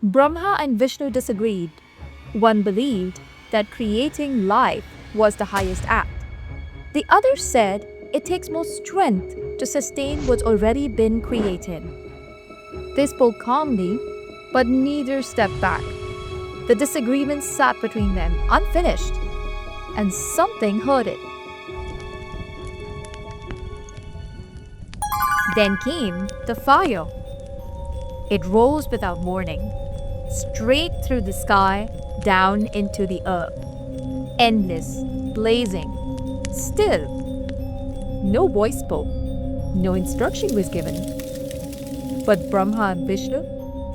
Brahma and Vishnu disagreed. One believed that creating life was the highest act. The other said it takes more strength to sustain what's already been created. They spoke calmly, but neither stepped back. The disagreement sat between them, unfinished, and something heard it. Then came the fire. It rose without warning, straight through the sky, down into the earth. Endless, blazing, still. No voice spoke, no instruction was given. But Brahma and Vishnu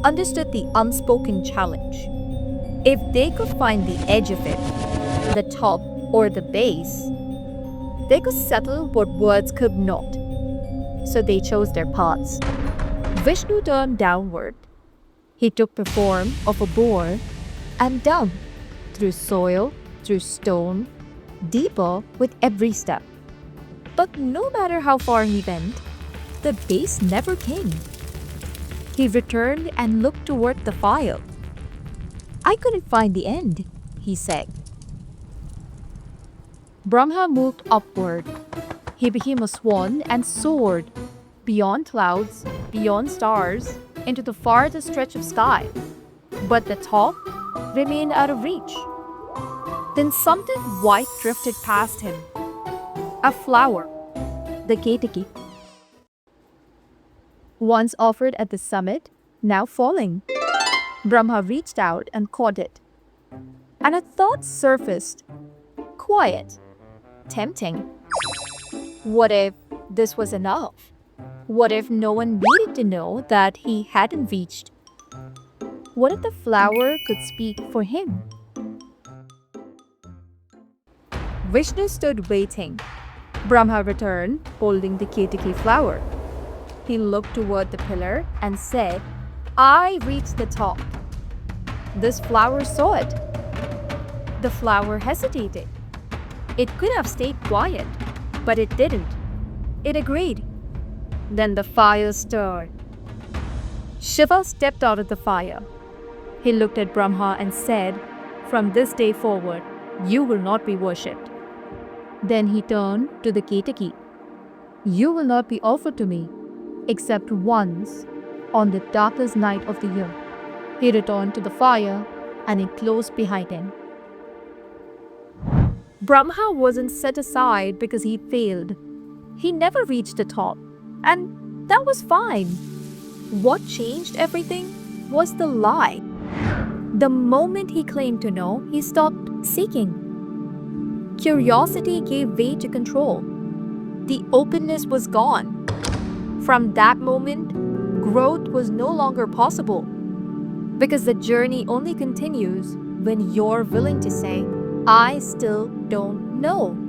understood the unspoken challenge. If they could find the edge of it, the top or the base, they could settle what words could not. So they chose their paths. Vishnu turned downward. He took the form of a boar and down, through soil, through stone, deeper with every step. But no matter how far he went, the base never came. He returned and looked toward the fire. I couldn't find the end, he said. Brahma moved upward. He became a swan and soared beyond clouds, beyond stars, into the farthest stretch of sky. But the top remained out of reach. Then something white drifted past him. A flower, the ketaki. Once offered at the summit, now falling. Brahma reached out and caught it. And a thought surfaced. Quiet, tempting. What if this was enough? What if no one needed to know that he hadn't reached? What if the flower could speak for him? Vishnu stood waiting. Brahma returned, holding the ketaki flower. He looked toward the pillar and said, I reached the top. This flower saw it. The flower hesitated. It could have stayed quiet, but it didn't. It agreed. Then the fire stirred. Shiva stepped out of the fire. He looked at Brahma and said, From this day forward, you will not be worshipped. Then he turned to the ketaki. You will not be offered to me, except once, on the darkest night of the year. He returned to the fire, and it closed behind him. Brahma wasn't set aside because he failed. He never reached the top, and that was fine. What changed everything was the lie. The moment he claimed to know, he stopped seeking. Curiosity gave way to control. The openness was gone. From that moment, growth was no longer possible. Because the journey only continues when you're willing to say, I still don't know.